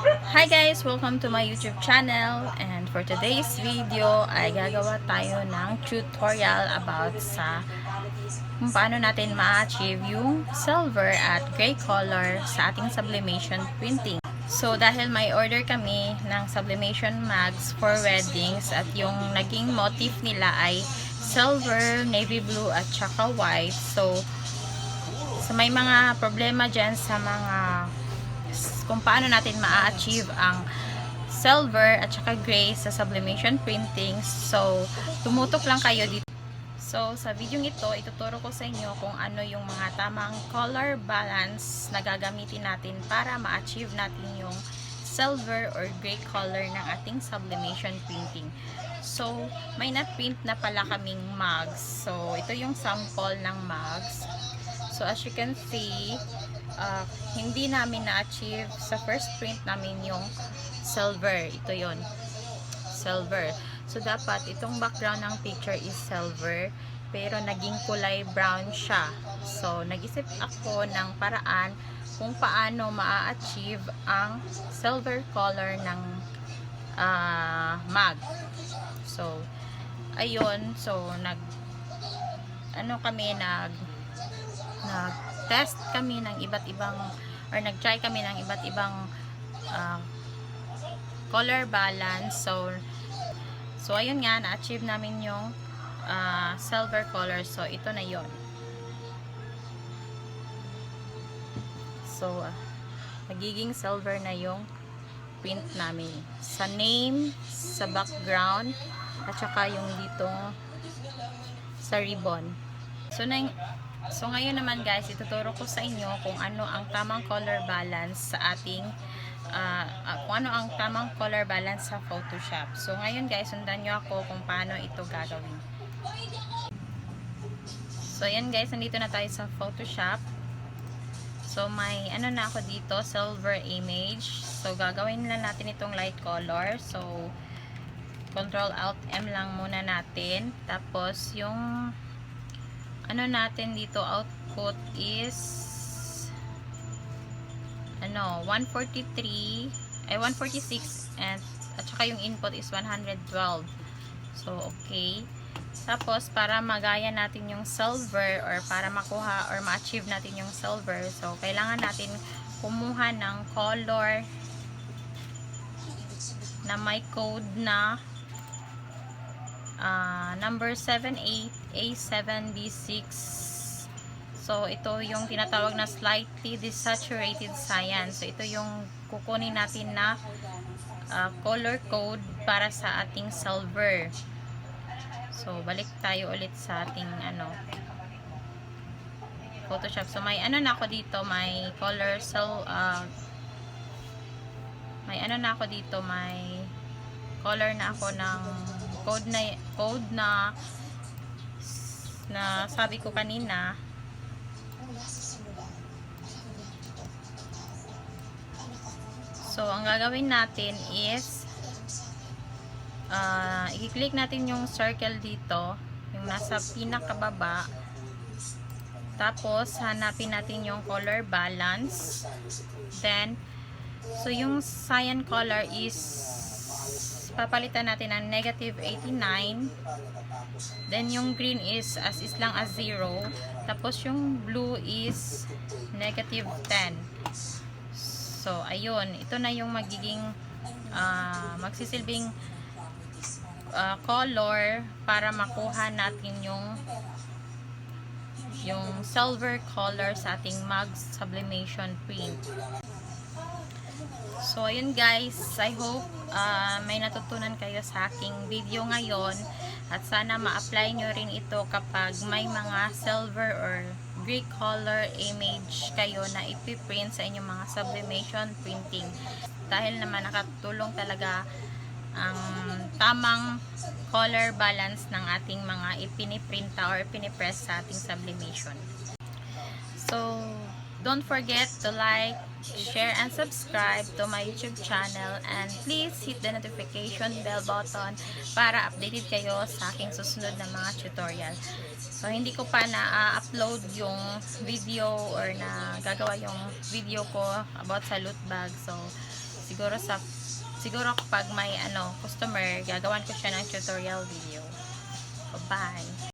Hi guys! Welcome to my YouTube channel, and for today's video ay gagawa tayo ng tutorial about sa kung paano natin ma-achieve yung silver at gray color sa ating sublimation printing. So dahil may order kami ng sublimation mags for weddings at yung naging motif nila ay silver, navy blue at saka white. So may mga problema dyan sa mga kung paano natin ma-achieve ang silver at saka gray sa sublimation printing. So, tumutok lang kayo dito. So, sa video ito, ituturo ko sa inyo kung ano yung mga tamang color balance na gagamitin natin para ma-achieve natin yung silver or gray color ng ating sublimation printing. So, may na-print na pala kaming mugs. So, ito yung sample ng mugs. So, as you can see, hindi namin na-achieve sa first print namin yung silver. Ito yon, silver. So, dapat itong background ng picture is silver, pero naging kulay brown siya. So, nag-isip ako ng paraan kung paano ma-achieve ang silver color ng mug. So, ayun. So, nag-test kami ng iba't ibang or nag-try kami ng iba't ibang color balance. So ayun nga, na-achieve namin yung silver color. So ito na yon. So magiging silver na yung print namin sa name, sa background at saka yung dito sa ribbon. So ngayon naman guys, ituturo ko sa inyo kung ano ang tamang color balance sa ating kung ano ang tamang color balance sa Photoshop. So ngayon guys, sundan nyo ako kung paano ito gagawin. So ayan guys, nandito na tayo sa Photoshop. So may ano na ako dito, silver image. So gagawin lang natin itong light color. So Control Alt M lang muna natin. Tapos yung ano natin dito, output is 146 and at saka yung input is 112. So okay, tapos para magaya natin yung silver or para makuha or ma-achieve natin yung silver, so kailangan natin kumuha ng color na may code na number 78A7B6. So ito yung tinatawag na slightly desaturated cyan. So ito yung kukunin natin na color code para sa ating silver. So balik tayo ulit sa ating Photoshop. So may na ako dito, may color, so may na ako dito, may color na ako ng code na sabi ko kanina. So ang gagawin natin is i-click natin yung circle dito, yung nasa pinakababa, tapos hanapin natin yung color balance. Then so yung cyan color is papalitan natin ng -89. Then yung green is as is lang as 0. Tapos yung blue is -10. So ayun, ito na yung magiging magsisilbing color para makuha natin yung silver color sa ating mug sublimation print. So, ayun guys, I hope may natutunan kayo sa aking video ngayon at sana ma-apply nyo rin ito kapag may mga silver or gray color image kayo na ipiprint sa inyong mga sublimation printing. Dahil naman nakatulong talaga ang tamang color balance ng ating mga ipiniprinta or ipinipress sa ating sublimation. So, don't forget to like, share, and subscribe to my YouTube channel, and please hit the notification bell button para updated kayo sa aking susunod na mga tutorial. So, hindi ko pa na-upload yung video or na gagawa yung video ko about sa loot bag. So, siguro kapag may customer, gagawan ko siya ng tutorial video. Bye.